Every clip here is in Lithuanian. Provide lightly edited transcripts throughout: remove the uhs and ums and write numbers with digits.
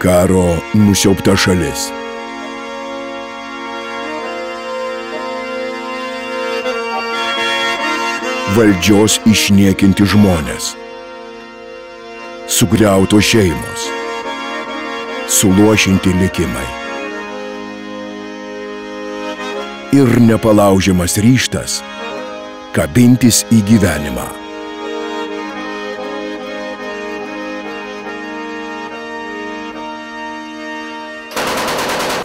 Karo nusiaubta šalis. Valdžios išniekinti žmonės. Sugriautos šeimos. Suluošinti likimai. Ir nepalaužiamas ryžtas kabintis į gyvenimą.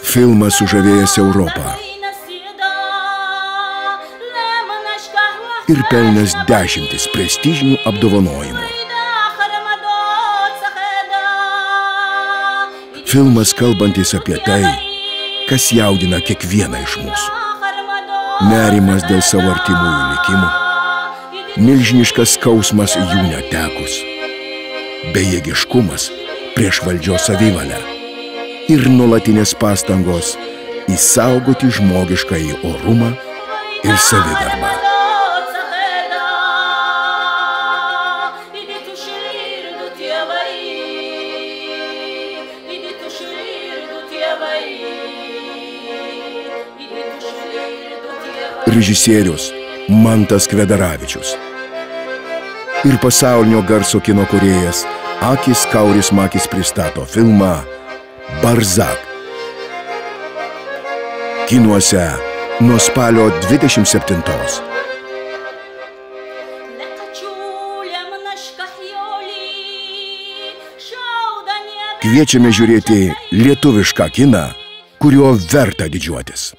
Filmas sužavėjęs Europą ir pelnęs 10 prestižinių apdovanojimų. Filmas kalbantis apie tai, kas jaudina kiekvieną iš mūsų. Nerimas dėl savo artimųjų likimų, milžiniškas skausmas jų netekus, bejėgiškumas prieš valdžios savivalę ir nuolatinės pastangos išsaugoti žmogiškąjį orumą ir savigarbą. Režisierius Mantas Kvedaravičius ir pasaulinio garso kino kūrėjas Akis Kaurismakis pristato filmą Barzak. Kinuose nuo spalio 27. Kviečiame žiūrėti lietuvišką kiną, kuriuo verta didžiuotis.